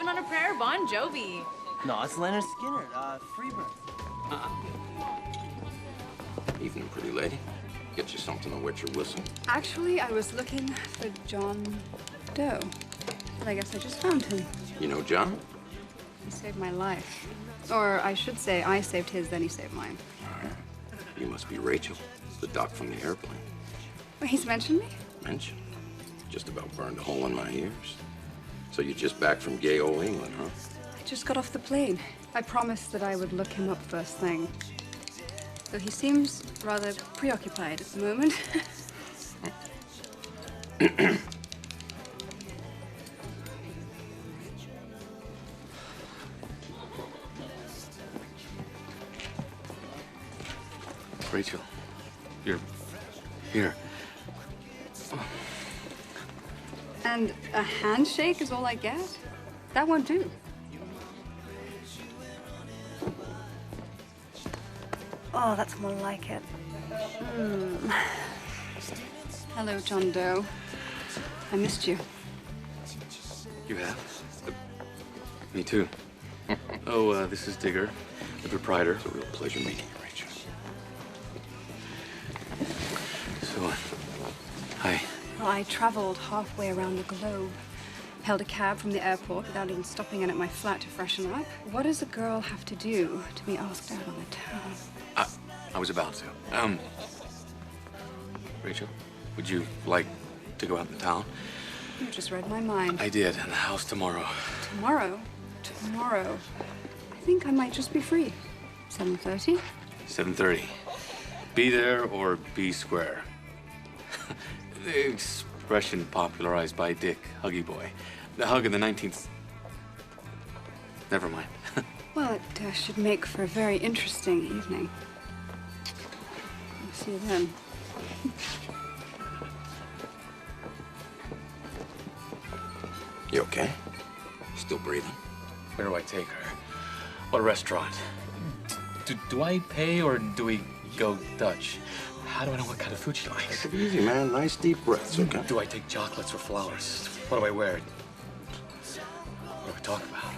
on a Prayer, Bon Jovi. No, it's Leonard Skinner, Freebird. Evening, pretty lady. Get you something to wet your whistle. Actually, I was looking for John Doe. But I guess I just found him. You know John? He saved my life. Or I should say, I saved his, then he saved mine. All right. You must be Rachel, the doc from the airplane. Well, he's mentioned me? Mentioned? Just about burned a hole in my ears. So you're just back from gay old England, huh? I just got off the plane. I promised that I would look him up first thing. Though he seems rather preoccupied at the moment. Rachel, you're here. And a handshake is all I get? That won't do. Oh, that's more like it. Hello, John Doe. I missed you. You have? Me too. Oh, this is Digger, the proprietor. It's a real pleasure meeting you, Rachel. So, hi. Well, I traveled halfway around the globe. Held a cab from the airport without even stopping in at my flat to freshen up. What does a girl have to do to be asked out on the town? I was about to. Rachel, would you like to go out in town? You just read my mind. I did, in the house tomorrow. Tomorrow? Tomorrow. I think I might just be free. 7:30? 7:30. Be there or be square. The expression popularized by Dick, Huggy Boy. The hug in the 19th... Never mind. Well, it should make for a very interesting evening. I'll see you then. You okay? Still breathing? Where do I take her? What restaurant? Do I pay or do we go Dutch? How do I know what kind of food she likes? Take it easy, man. Nice deep breaths, okay? Do I take chocolates or flowers? What do I wear? What do we talk about?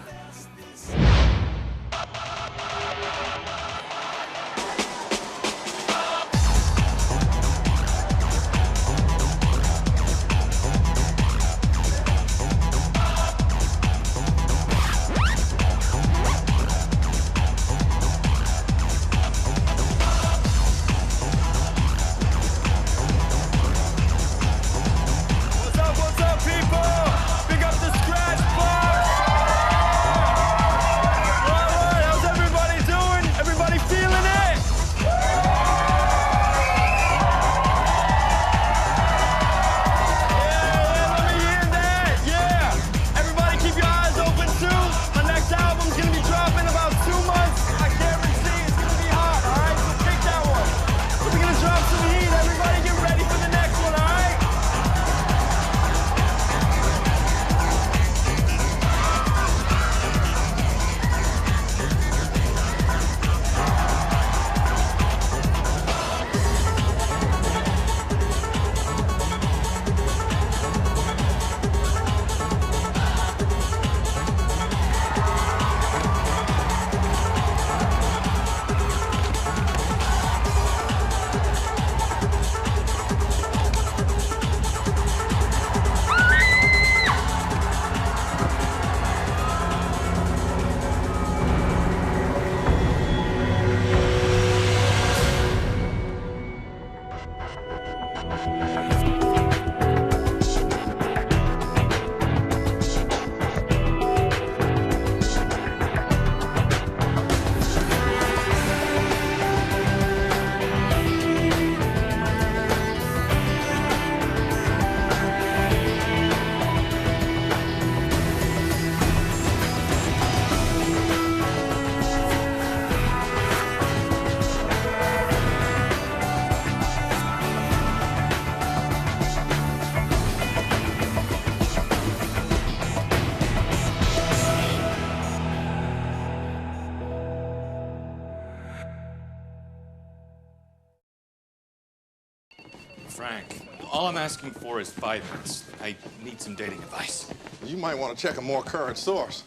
Frank, all I'm asking for is 5 minutes. I need some dating advice. You might want to check a more current source.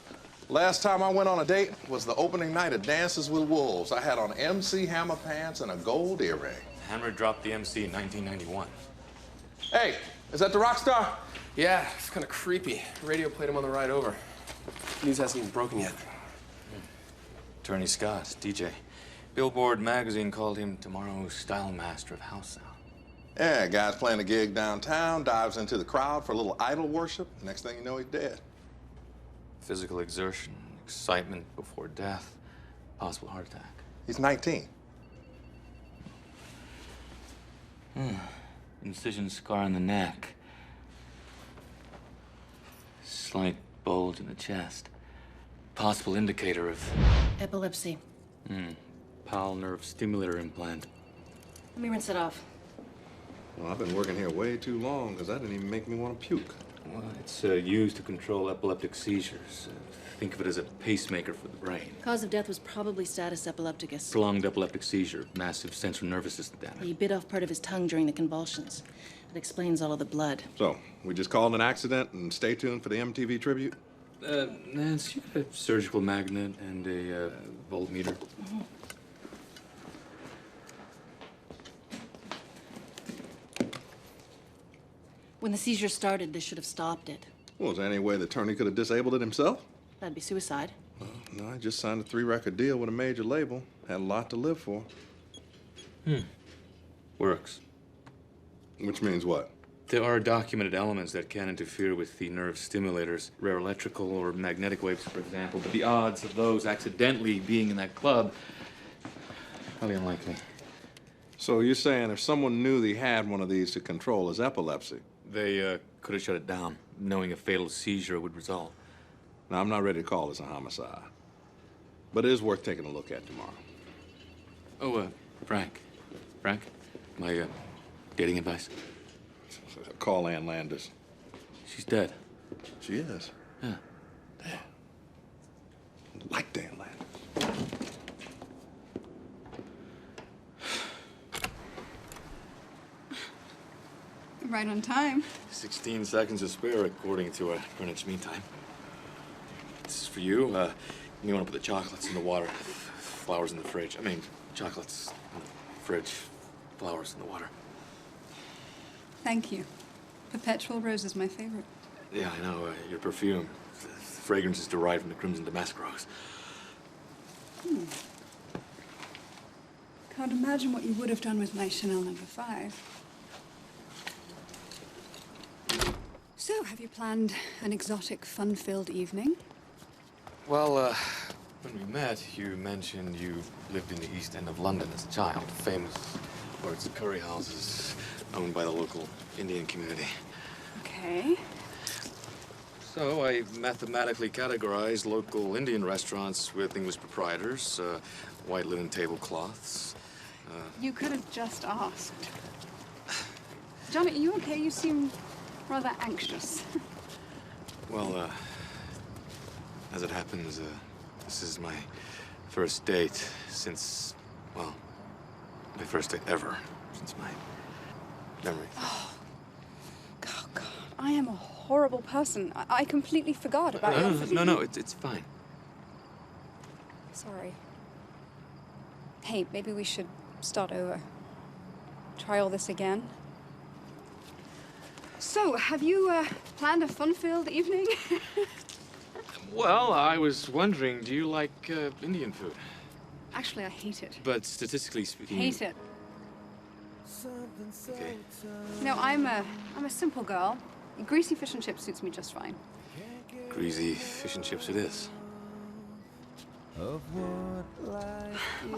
Last time I went on a date was the opening night of Dances with Wolves. I had on MC Hammer pants and a gold earring. Hammer dropped the MC in 1991. Hey, is that the rock star? Yeah, it's kind of creepy. Radio played him on the ride over. News hasn't even broken yet. Attorney Scott, DJ. Billboard magazine called him tomorrow's style master of house sound. Yeah, guy's playing a gig downtown, dives into the crowd for a little idol worship. Next thing you know, he's dead. Physical exertion, excitement before death, possible heart attack. He's 19. Incision scar on the neck. Slight bulge in the chest. Possible indicator of Epilepsy. pal nerve stimulator implant. Let me rinse it off. Well, I've been working here way too long because that didn't even make me want to puke. Well, it's used to control epileptic seizures. Think of it as a pacemaker for the brain. Cause of death was probably status epilepticus. Prolonged epileptic seizure, massive central nervous system damage. He bit off part of his tongue during the convulsions. That explains all of the blood. So, we just call it an accident and stay tuned for the MTV tribute? Nance, you got a surgical magnet and a voltmeter. When the seizure started, this should have stopped it. Well, is there any way the attorney could have disabled it himself? That'd be suicide. No, I just signed a 3-record deal with a major label. Had a lot to live for. Works. Which means what? There are documented elements that can interfere with the nerve stimulators, rare electrical or magnetic waves, for example, but the odds of those accidentally being in that club, highly unlikely. So you're saying if someone knew they had one of these to control his epilepsy? They could have shut it down, knowing a fatal seizure would result. Now, I'm not ready to call this a homicide. But it is worth taking a look at tomorrow. Oh, Frank, my dating advice. Call Ann Landis. She's dead. She is? Yeah. Damn. Like Ann Landis. Right on time. 16 seconds to spare, according to Greenwich Mean Time. This is for you. You want to put the chocolates in the water, flowers in the fridge. I mean, chocolates in the fridge, flowers in the water. Thank you. Perpetual rose is my favorite. Yeah, I know. Your perfume. The fragrance is derived from the crimson damask rose. Can't imagine what you would have done with my Chanel No. 5. So, have you planned an exotic, fun-filled evening? Well, when we met, you mentioned you lived in the East End of London as a child, famous for its curry houses owned by the local Indian community. Okay. So I mathematically categorized local Indian restaurants with English proprietors, white linen tablecloths. You could have just asked. John, are you okay? You seem rather anxious. Well, as it happens, this is my first date since, well, my first date ever since my memory. Oh, God. I am a horrible person. I completely forgot about your... No, it's fine. Sorry. Hey, maybe we should start over. Try all this again. So, have you planned a fun-filled evening? Well, I was wondering, do you like Indian food? Actually, I hate it. But statistically speaking... Hate it. Okay. No, I'm a simple girl. Greasy fish and chips suits me just fine. Greasy fish and chips it is.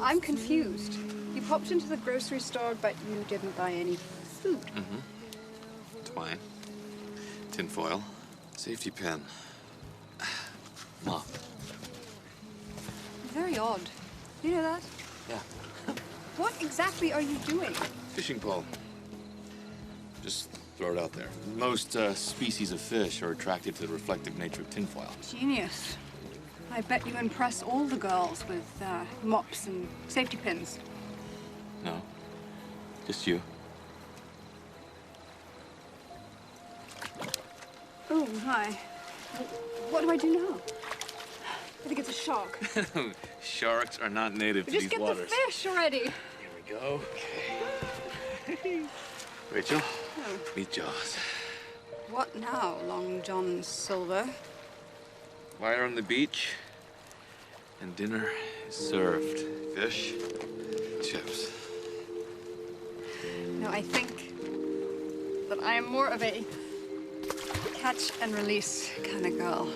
I'm confused. You popped into the grocery store, but you didn't buy any food. Twine. Tinfoil. Safety pin. Mop. Very odd. You know that? Yeah. What exactly are you doing? Fishing pole. Just throw it out there. Most species of fish are attracted to the reflective nature of tinfoil. Genius. I bet you impress all the girls with mops and safety pins. No. Just you. Oh, hi. What do I do now? I think it's a shark. Sharks are not native to Just these get waters. the fish already. Here we go. Okay. Rachel, Oh. meet Jaws. What now, Long John Silver? Fire on the beach, and dinner is served. Fish, chips. No, I think that I am more of a catch and release kind of girl.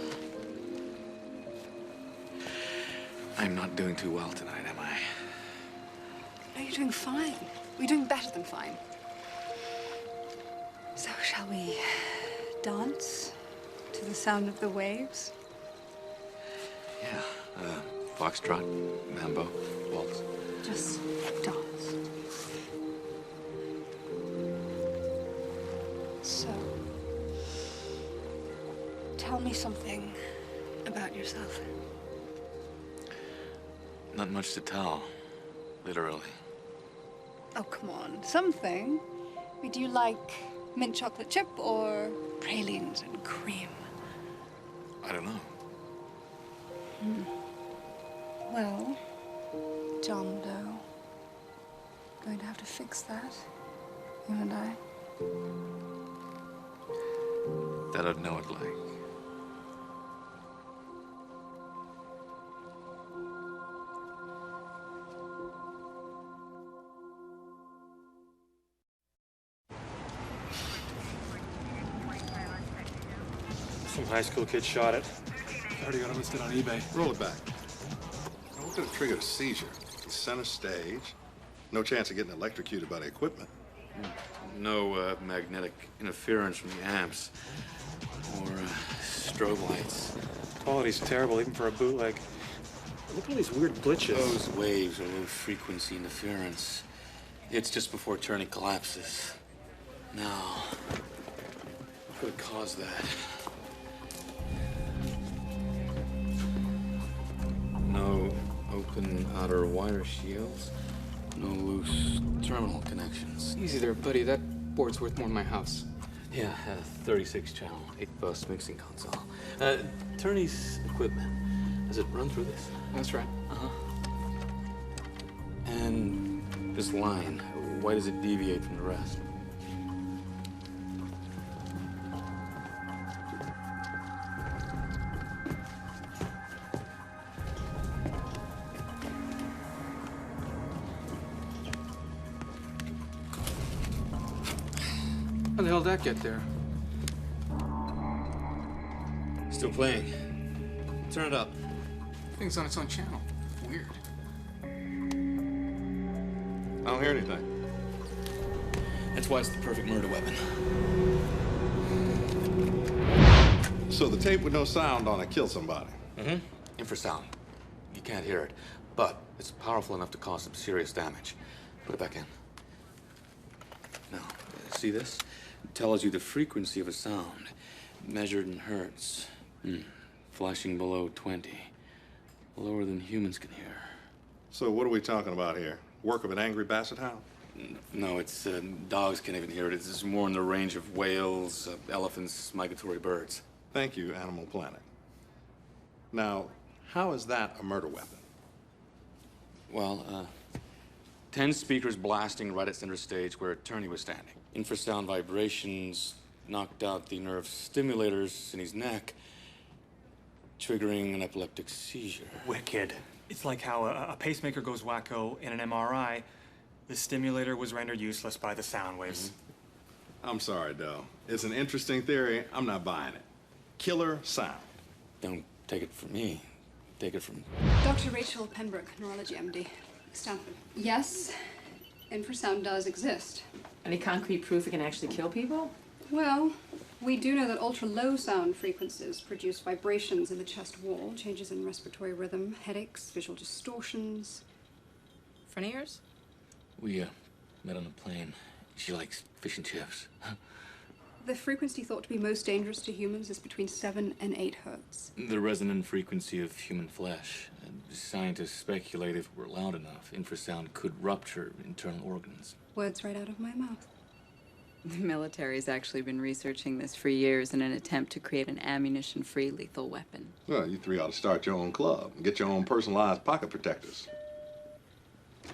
I'm not doing too well tonight, am I? No, you're doing fine. You're doing better than fine. So shall we dance to the sound of the waves? Yeah. Foxtrot, mambo, waltz. Just dance. So, tell me something about yourself. Not much to tell, literally. Oh, come on. Something. I mean, do you like mint chocolate chip or pralines and cream? I don't know. Well, John Doe, going to have to fix that, you and I. That I'd know it like. Some high school kid shot it. Already got it listed on eBay. Roll it back. Now, what could have triggered a seizure? He's center stage. No chance of getting electrocuted by the equipment. No magnetic interference from the amps or strobe lights. Quality's terrible, even for a bootleg. Look at all these weird glitches. Those waves are low frequency interference. It's just before Turney collapses. Now, what could have caused that? No open outer wire shields. No loose terminal connections. Easy there, buddy. That board's worth more than my house. Yeah, 36 channel, 8-bus mixing console. Turney's equipment, does it run through this? That's right. Uh-huh. And this line, why does it deviate from the rest? How the hell did that get there? Still playing. Turn it up. Thing's on its own channel. Weird. I don't hear anything. That's why it's the perfect murder weapon. So the tape with no sound on it killed somebody. Mm-hmm. Infrasound. You can't hear it, but it's powerful enough to cause some serious damage. Put it back in. Now, see this? It tells you the frequency of a sound, measured in hertz. Flashing below 20. Lower than humans can hear. So what are we talking about here? Work of an angry basset hound? No, it's dogs can't even hear it. It's more in the range of whales, elephants, migratory birds. Thank you, Animal Planet. Now, how is that a murder weapon? Well, 10 speakers blasting right at center stage where Turney was standing. Infrasound vibrations knocked out the nerve stimulators in his neck, triggering an epileptic seizure. Wicked. It's like how a pacemaker goes wacko in an MRI. The stimulator was rendered useless by the sound waves. I'm sorry, Doe. It's an interesting theory. I'm not buying it. Killer sound. Don't take it from me. Take it from... Dr. Rachel Pembroke, neurology MD, Stanford. Yes, infrasound does exist. Any concrete proof it can actually kill people? Well, we do know that ultra-low sound frequencies produce vibrations in the chest wall, changes in respiratory rhythm, headaches, visual distortions. Friend of yours? We met on a plane. She likes fish and chips. The frequency thought to be most dangerous to humans is between 7 and 8 hertz. The resonant frequency of human flesh. Scientists speculate if it were loud enough, infrasound could rupture internal organs. Words right out of my mouth. The military's actually been researching this for years in an attempt to create an ammunition-free lethal weapon. Well, you three ought to start your own club and get your own personalized pocket protectors.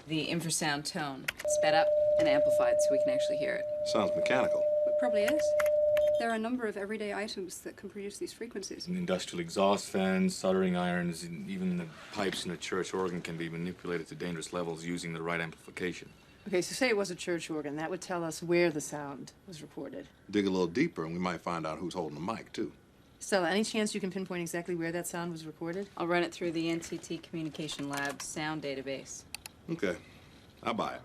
The infrasound tone, sped up and amplified so we can actually hear it. Sounds mechanical. It probably is. There are a number of everyday items that can produce these frequencies. And industrial exhaust fans, soldering irons, and even the pipes in a church organ can be manipulated to dangerous levels using the right amplification. Okay, so say it was a church organ. That would tell us where the sound was recorded. Dig a little deeper and we might find out who's holding the mic, too. Stella, any chance you can pinpoint exactly where that sound was recorded? I'll run it through the NCT Communication Lab's sound database. Okay. I buy it.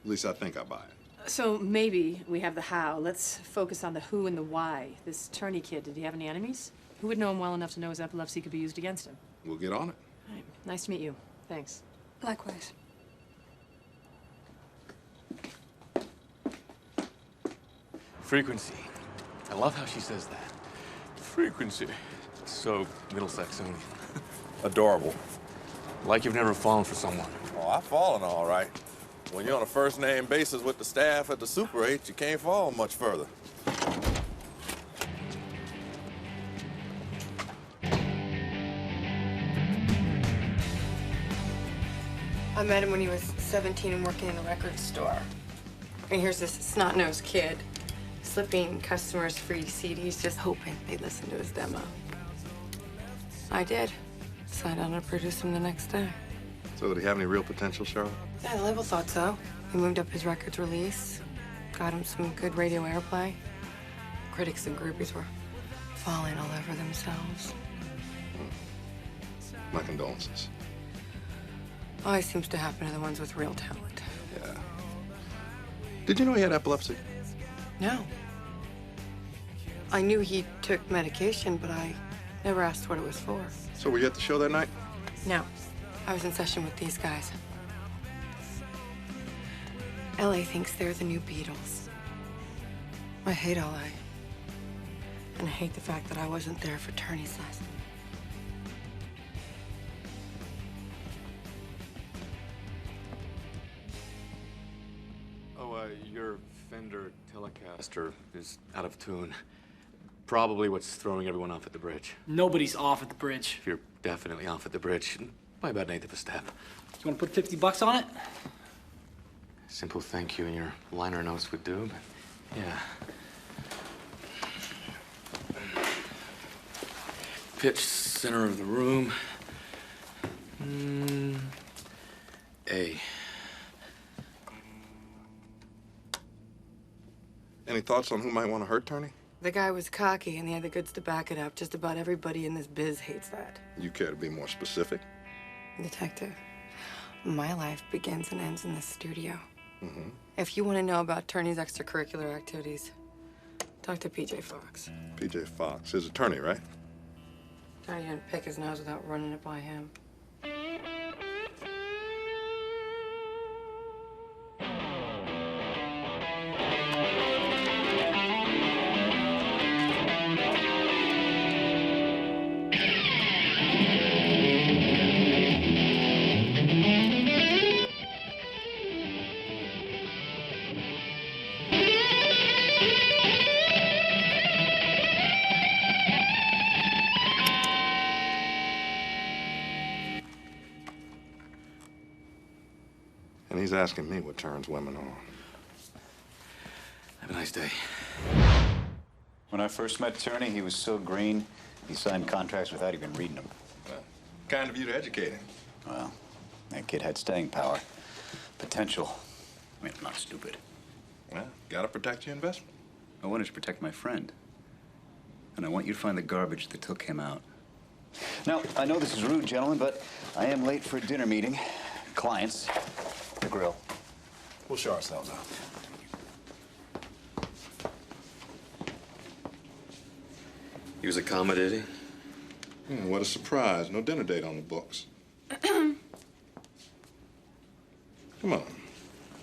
At least I think I buy it. So maybe we have the how. Let's focus on the who and the why. This Turney kid, did he have any enemies? Who would know him well enough to know his epilepsy could be used against him? We'll get on it. All right. Nice to meet you. Thanks. Likewise. Frequency. I love how she says that. Frequency. So Middlesexian. Adorable. Like you've never fallen for someone. Oh, I've fallen all right. When you're on a first-name basis with the staff at the Super 8, you can't fall much further. I met him when he was 17 and working in a record store. And here's this snot-nosed kid slipping customers free CDs just hoping they'd listen to his demo. I did. Signed on to produce him the next day. So did he have any real potential, Charlotte? Yeah, the label thought so. We moved up his records release, got him some good radio airplay. Critics and groupies were falling all over themselves. My condolences. Always seems to happen to the ones with real talent. Yeah. Did you know he had epilepsy? No. I knew he took medication, but I never asked what it was for. So were you at the show that night? No. I was in session with these guys. LA thinks they're the new Beatles. I hate LA. And I hate the fact that I wasn't there for Turney's lesson. Oh, your Fender Telecaster is out of tune. Probably what's throwing everyone off at the bridge. Nobody's off at the bridge. You're definitely off at the bridge. By about an eighth of a step. You want to put $50 on it? Simple thank you in your liner notes would do, but yeah. Pitch center of the room. A. Any thoughts on who might want to hurt Turney? The guy was cocky and he had the goods to back it up. Just about everybody in this biz hates that. You care to be more specific? Detective, my life begins and ends in the studio. Mm-hmm. If you want to know about Turney's extracurricular activities, talk to PJ Fox. PJ Fox, his attorney, right? Turney didn't pick his nose without running it by him. And he's asking me what turns women on. Have a nice day. When I first met Turney, he was so green, he signed contracts without even reading them. Kind of you to educate him. Well, that kid had staying power. Potential. I mean, not stupid. Well, gotta protect your investment. I wanted to protect my friend. And I want you to find the garbage that took him out. Now, I know this is rude, gentlemen, but I am late for a dinner meeting. Clients. The grill. We'll show ourselves out. He was accommodating. What a surprise. No dinner date on the books. Come on.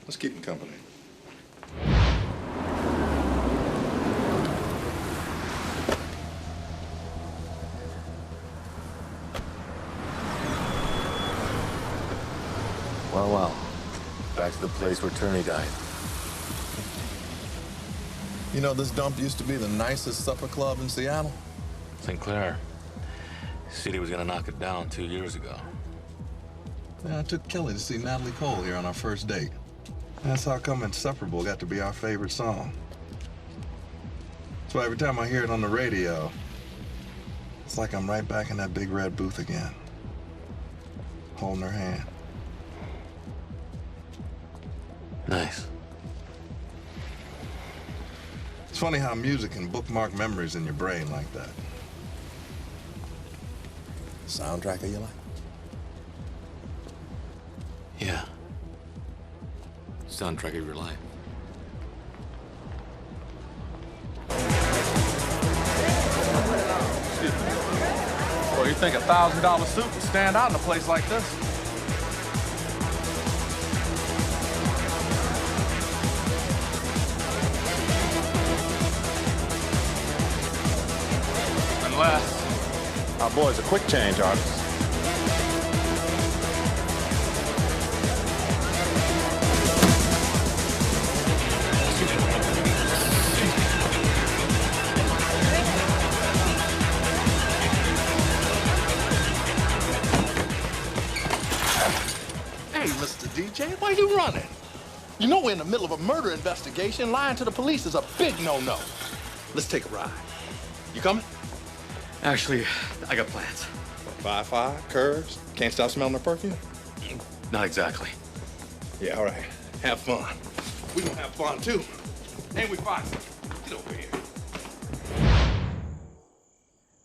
Let's keep him company. Well, well. Back to the place where Turney died. You know, this dump used to be the nicest supper club in Seattle. St. Clair. City was gonna knock it down 2 years ago. Yeah, I took Kelly to see Natalie Cole here on our first date. That's how come Inseparable got to be our favorite song. So every time I hear it on the radio, it's like I'm right back in that big red booth again, holding her hand. Nice. It's funny how music can bookmark memories in your brain like that. Soundtrack of your life? Yeah. Soundtrack of your life. Excuse me. Well, you think a $1,000 suit would stand out in a place like this? Unless our boy's a quick change artist. Hey, Mr. DJ, why you running? You know we're in the middle of a murder investigation. Lying to the police is a big no-no. Let's take a ride. You coming? Actually, I got plans. 5-5, curves, can't stop smelling the perfume? Not exactly. Yeah, all right. Have fun. We gonna have fun, too. Ain't we, Fox? Get over here.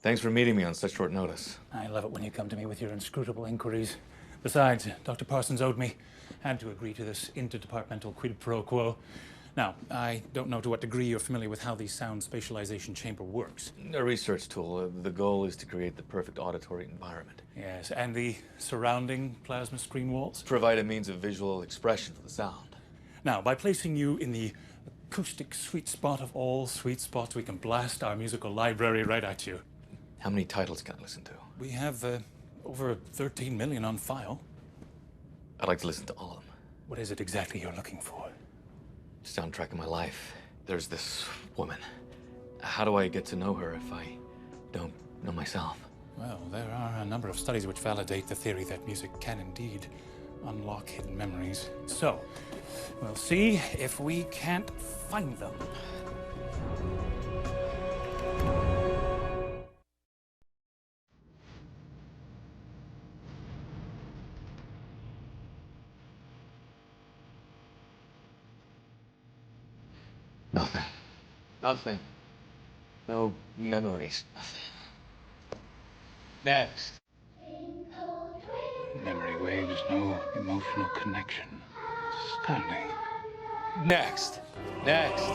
Thanks for meeting me on such short notice. I love it when you come to me with your inscrutable inquiries. Besides, Dr. Parsons owed me. Had to agree to this interdepartmental quid pro quo. Now, I don't know to what degree you're familiar with how the sound spatialization chamber works. A research tool. The goal is to create the perfect auditory environment. Yes, and the surrounding plasma screen walls? Provide a means of visual expression for the sound. Now, by placing you in the acoustic sweet spot of all sweet spots, we can blast our musical library right at you. How many titles can I listen to? We have over 13 million on file. I'd like to listen to all of them. What is it exactly you're looking for? Soundtrack of my life. There's this woman. How do I get to know her if I don't know myself? Well, there are a number of studies which validate the theory that music can indeed unlock hidden memories. So, we'll see if we can't find them. Nothing. Nothing. No memories. Nothing. Next. Memory waves, no emotional connection. Stunning. Next. Next.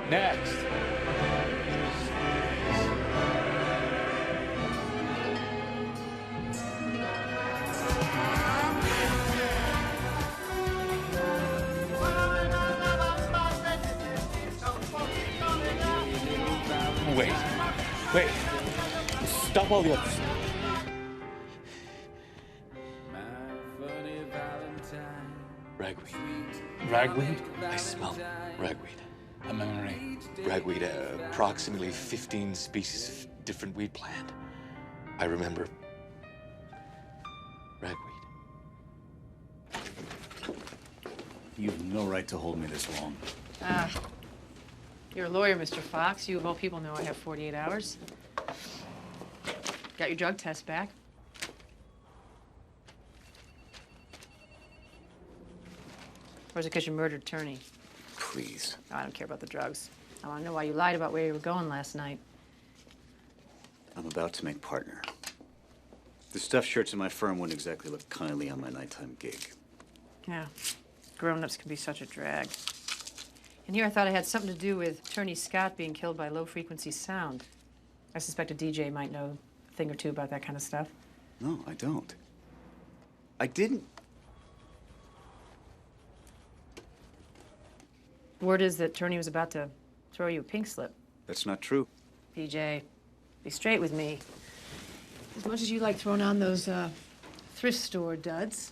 Next. Wait. Stop all the others. Ragweed. Ragweed? I smell ragweed. A memory. Ragweed, approximately 15 species of different weed plant. I remember ragweed. You have no right to hold me this long. You're a lawyer, Mr. Fox. You of all people know I have 48 hours. Got your drug test back. Or is it because you murdered Turney? Please. Oh, I don't care about the drugs. I want to know why you lied about where you were going last night. I'm about to make partner. The stuffed shirts in my firm wouldn't exactly look kindly on my nighttime gig. Yeah. Grown-ups can be such a drag. And here I thought it had something to do with Turney Scott being killed by low-frequency sound. I suspect a DJ might know a thing or two about that kind of stuff. No, I don't. I didn't. Word is that Turney was about to throw you a pink slip. That's not true. PJ, be straight with me. As much as you like throwing on those thrift store duds,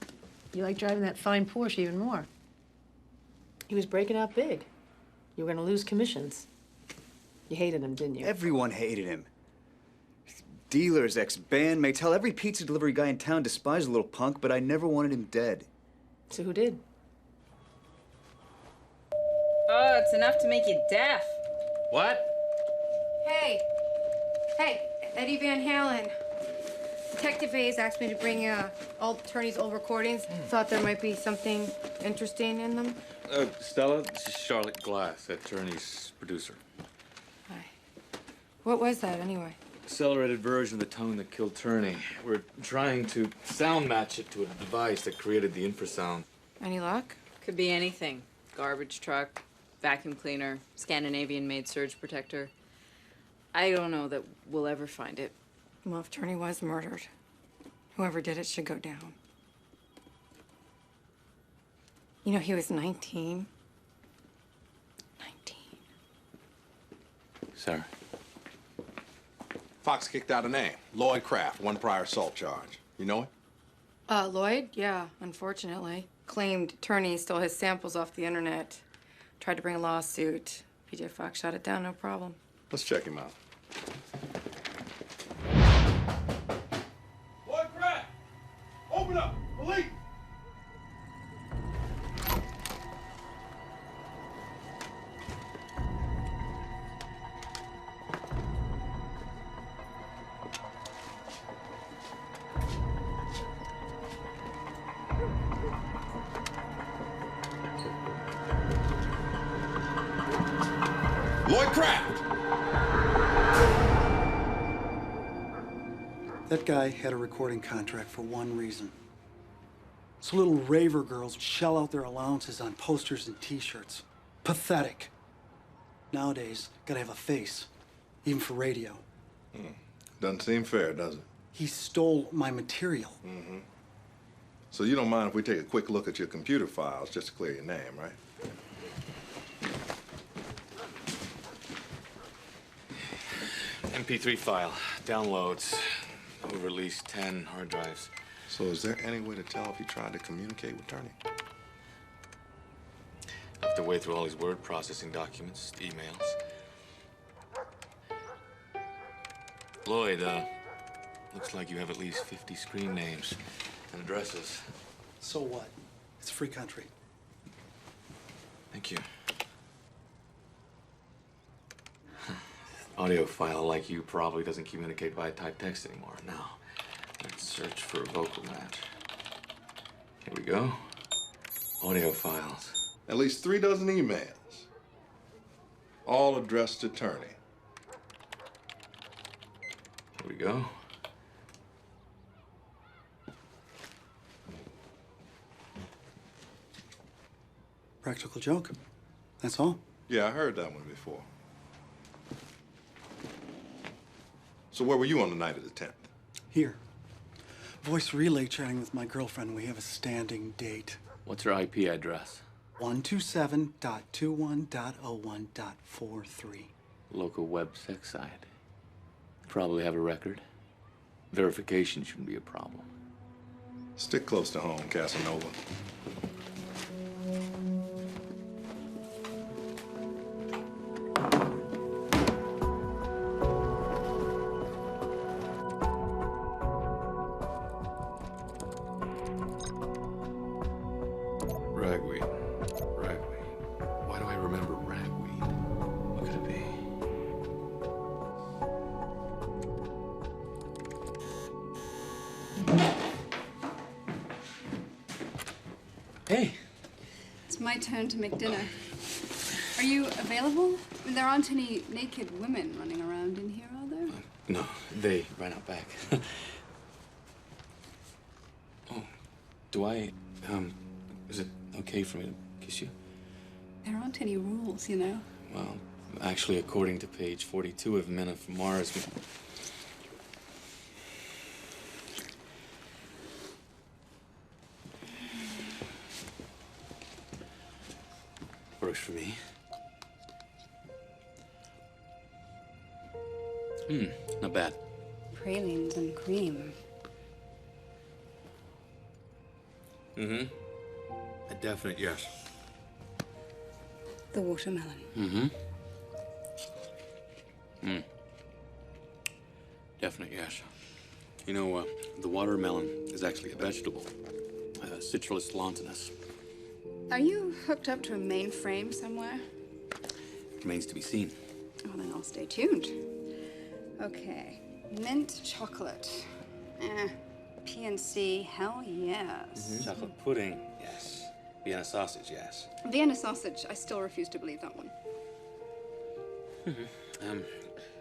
you like driving that fine Porsche even more. He was breaking out big. You were going to lose commissions. You hated him, didn't you? Everyone hated him. Dealers, ex-bandmates, hell, every pizza delivery guy in town despised the little punk, but I never wanted him dead. So who did? Oh, it's enough to make you deaf. What? Hey. Hey, Eddie Van Halen. Detective Hayes asked me to bring old attorney's old recordings. Thought there might be something interesting in them. Stella, this is Charlotte Glass, attorney's producer. Hi. What was that, anyway? Accelerated version of the tone that killed Turney. We're trying to sound match it to a device that created the infrasound. Any luck? Could be anything. Garbage truck, vacuum cleaner, Scandinavian-made surge protector. I don't know that we'll ever find it. Well, if Turney was murdered, whoever did it should go down. You know, he was 19. 19. Sarah? Fox kicked out a name. Lloyd Kraft, one prior assault charge. You know it? Lloyd? Yeah, unfortunately. Claimed Turney stole his samples off the internet. Tried to bring a lawsuit. PJ Fox shot it down, no problem. Let's check him out. Lloyd Kraft! Open up! Police! Lloyd Kraft! That guy had a recording contract for one reason. So little raver girls shell out their allowances on posters and t-shirts. Pathetic. Nowadays, gotta have a face, even for radio. Doesn't seem fair, does it? He stole my material. Mm-hmm. So you don't mind if we take a quick look at your computer files just to clear your name, right? MP3 file, downloads, over at least 10 hard drives. So is there any way to tell if you tried to communicate with Turney? I have to wade through all these word processing documents, emails. Lloyd, looks like you have at least 50 screen names and addresses. So what? It's a free country. Thank you. Audio file like you probably doesn't communicate via typed text anymore. Now, let's search for a vocal match. Here we go. Audio files. At least 3 dozen emails. All addressed to Turney. Here we go. Practical joke. That's all. Yeah, I heard that one before. So where were you on the night of the 10th? Here. Voice relay chatting with my girlfriend. We have a standing date. What's her IP address? 127.21.01.43. Local web sex site. Probably have a record. Verification shouldn't be a problem. Stick close to home, Casanova. Ragweed. Ragweed. Why do I remember ragweed? What could it be? Hey. It's my turn to make dinner. Are you available? I mean, there aren't any naked women running around in here, are there? No, they ran out back. Oh, do I, is it okay for me to kiss you? There aren't any rules, you know. Well, actually, according to page 42 of Men from Mars, works for me. Not bad. Pralines and cream. Mm-hmm. A definite yes. The watermelon. Mm-hmm. Definite yes. You know, the watermelon is actually a vegetable. Citrus lontanus. Are you hooked up to a mainframe somewhere? Remains to be seen. Oh, then I'll stay tuned. Okay. Mint chocolate. PNC, hell yes. Chocolate pudding, yes. Vienna sausage, yes. Vienna sausage, I still refuse to believe that one.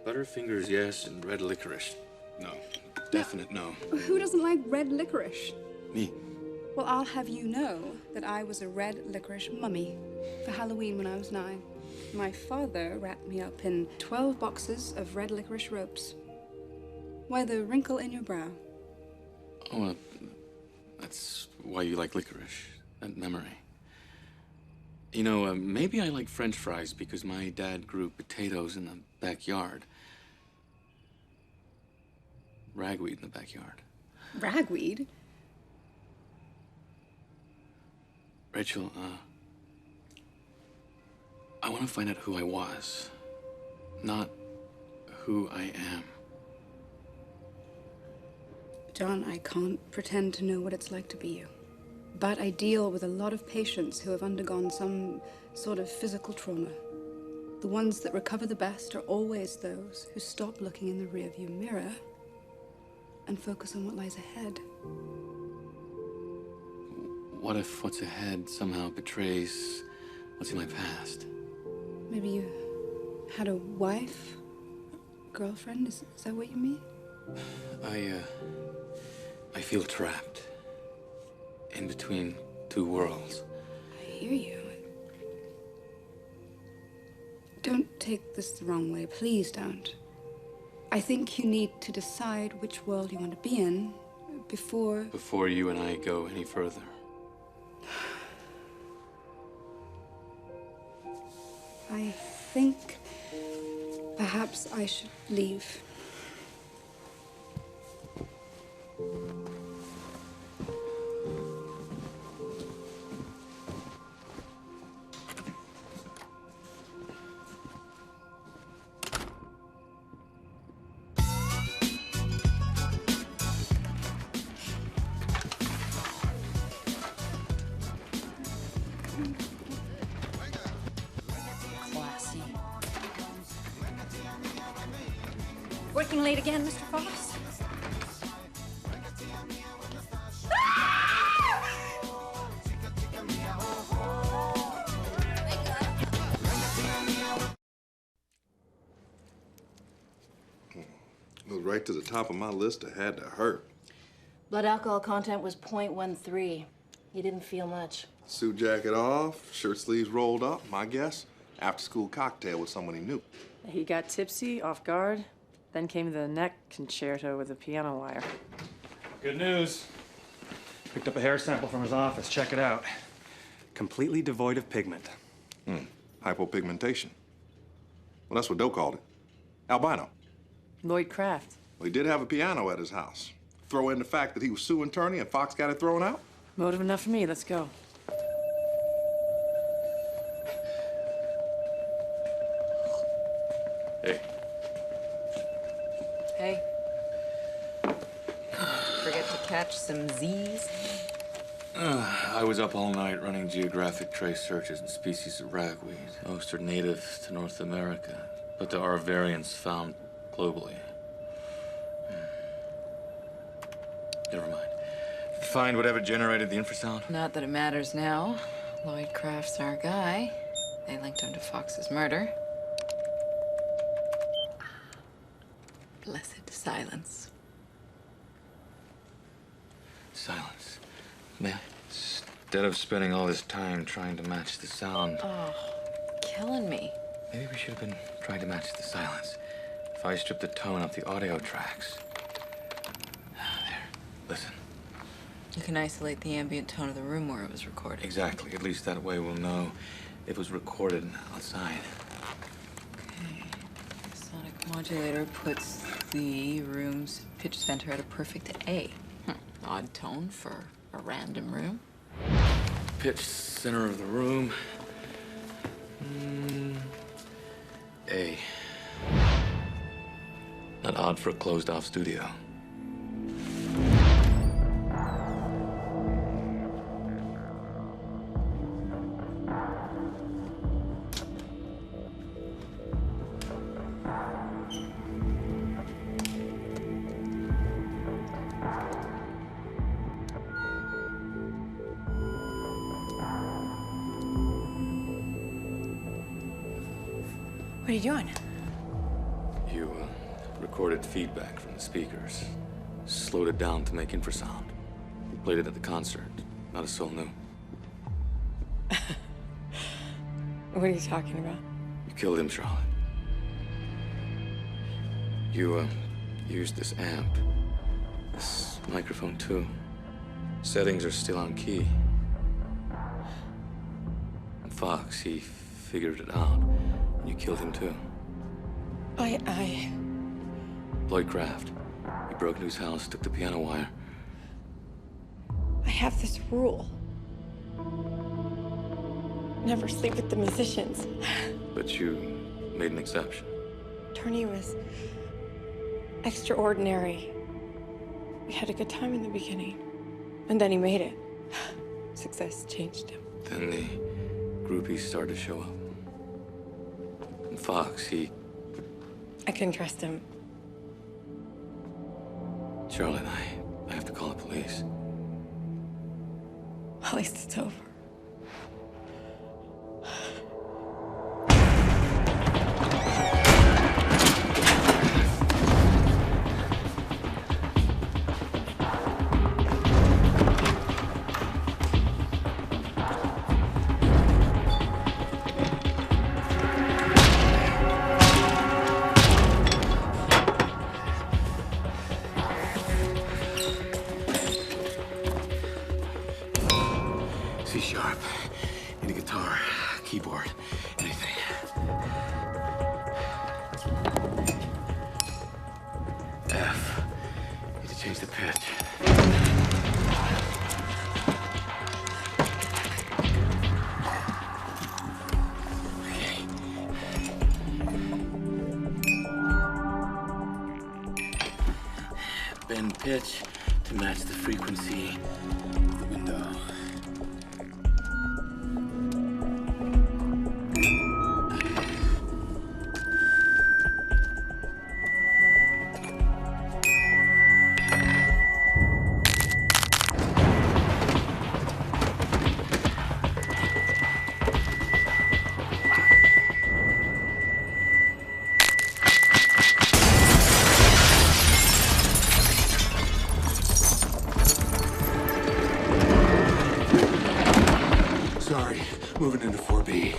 Butterfingers, yes, and red licorice. No. Definite no. Who doesn't like red licorice? Me. Well, I'll have you know that I was a red licorice mummy for Halloween when I was 9. My father wrapped me up in 12 boxes of red licorice ropes. Why the wrinkle in your brow? Oh, that's why you like licorice. That memory. You know, maybe I like French fries because my dad grew potatoes in the backyard. Ragweed in the backyard. Ragweed? Rachel, I want to find out who I was, not who I am. John, I can't pretend to know what it's like to be you. But I deal with a lot of patients who have undergone some sort of physical trauma. The ones that recover the best are always those who stop looking in the rearview mirror and focus on what lies ahead. What if what's ahead somehow betrays what's in my past? Maybe you had a wife, girlfriend? Is that what you mean? I feel trapped in between two worlds. I hear you. Don't take this the wrong way. Please don't. I think you need to decide which world you want to be in before... Before you and I go any further. I think perhaps I should leave. Classy. Working late again, Mr. Fox? Goes right to the top of my list. It had to hurt. Blood alcohol content was 0.13. You didn't feel much. Suit jacket off, shirt sleeves rolled up. My guess, after-school cocktail with someone he knew. He got tipsy, off guard, then came the neck concerto with a piano wire. Good news. Picked up a hair sample from his office. Check it out. Completely devoid of pigment. Hypopigmentation. Well, that's what Doe called it. Albino. Lloyd Kraft. Well, he did have a piano at his house. Throw in the fact that he was suing Turney and Fox got it thrown out. Motive enough for me. Let's go. Hey. Hey. Forget to catch some Z's? I was up all night running geographic trace searches and species of ragweed. Most are native to North America, but there are variants found globally. Never mind. Find whatever generated the infrasound? Not that it matters now. Lloyd Kraft's our guy. They linked him to Fox's murder. Blessed silence. Silence. Man, instead of spending all this time trying to match the sound, Oh, killing me. maybe we should have been trying to match the silence. If I stripped the tone off the audio tracks. There. Listen. You can isolate the ambient tone of the room where it was recorded. Exactly. At least that way we'll know it was recorded outside. Okay. The sonic modulator puts the room's pitch center at a perfect A. Odd tone for a random room. Pitch center of the room. A. Not odd for a closed-off studio. What are you doing? You recorded feedback from the speakers, slowed it down to make infrasound. You played it at the concert. Not a soul knew. What are you talking about? You killed him, Charlotte. You used this amp, this microphone too. Settings are still on key. And Fox, he figured it out. You killed him too. Lloyd Kraft. He broke into his house, took the piano wire. I have this rule. Never sleep with the musicians. But you made an exception. Tony was extraordinary. We had a good time in the beginning. And then he made it. Success changed him. Then the groupies started to show up. And Fox, I couldn't trust him. Charlotte, I have to call the police. At least it's over. C-sharp. Need a guitar, keyboard, anything. F. Need to change the pitch. Bend pitch to match the frequency of the window. Sorry, moving into 4B.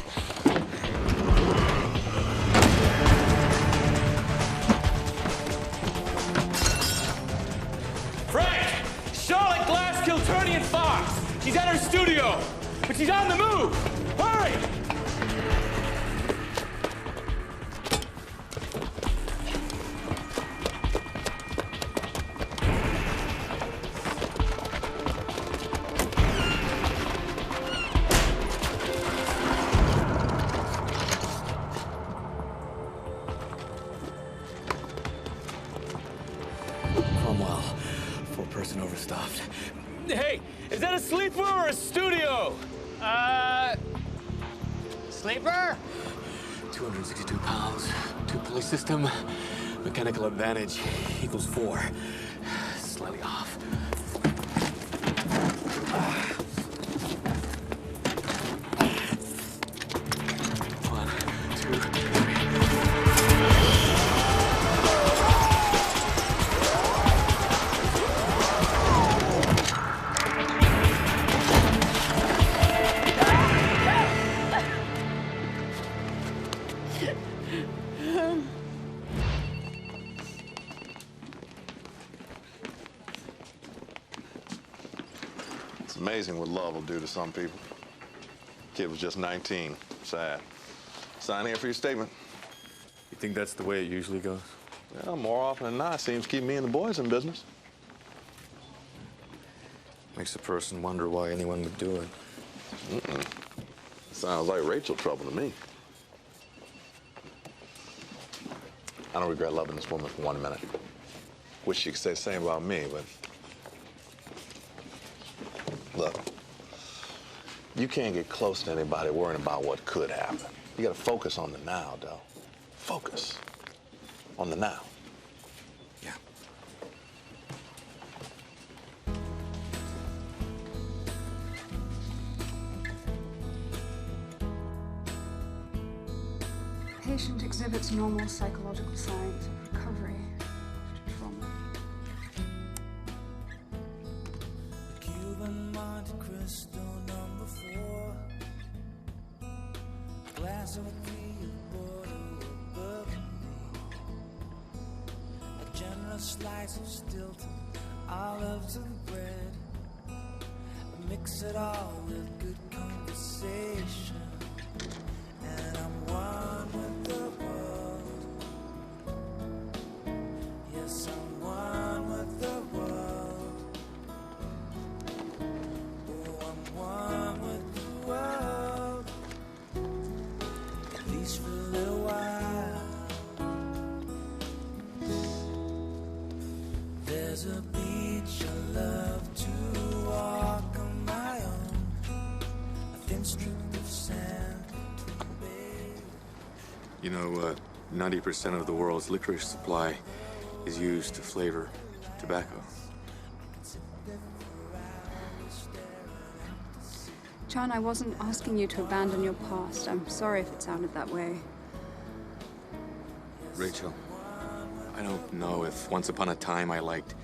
Frank! Charlotte Glass killed Turney and Fox. She's at her studio, but she's on the move. Hurry! Cromwell, full-person overstuffed. Hey, is that a sleeper or a studio? Sleeper? 262 pounds, two-pulley system, mechanical advantage equals 4. Slightly off. One, two, three. It's amazing what love will do to some people. Kid was just 19. Sad. Sign here for your statement. You think that's the way it usually goes? Well, more often than not, seems to keep me and the boys in business. Makes a person wonder why anyone would do it. Sounds like Rachel trouble to me. I don't regret loving this woman for 1 minute. Wish she could say the same about me, but... Look, you can't get close to anybody worrying about what could happen. You gotta focus on the now, though. Focus on the now. Yeah. Patient exhibits normal psychological signs of recovery after trauma. Cuban Monte Cristo #4. Glass of tea, Bordeaux Burgundy. A generous slice of Stilton, olives and bread. Mix it all with good conversation. And I'm one with the world. Yes, I'm one with the world. Oh, I'm one with the world. At least for a little while. There's a beach I love to walk on my own. A thin strip of sand. You know, 90% of the world's licorice supply is used to flavor tobacco. John, I wasn't asking you to abandon your past. I'm sorry if it sounded that way. Rachel, I don't know if once upon a time I liked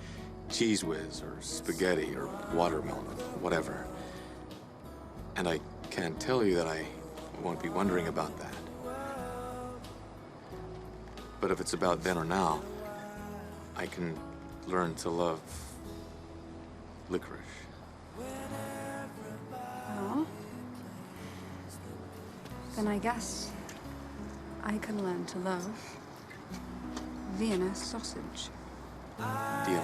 Cheese Whiz or spaghetti or watermelon, whatever. And I can't tell you that I won't be wondering about that. But if it's about then or now, I can learn to love licorice. Well, then I guess I can learn to love Vienna sausage. Deal.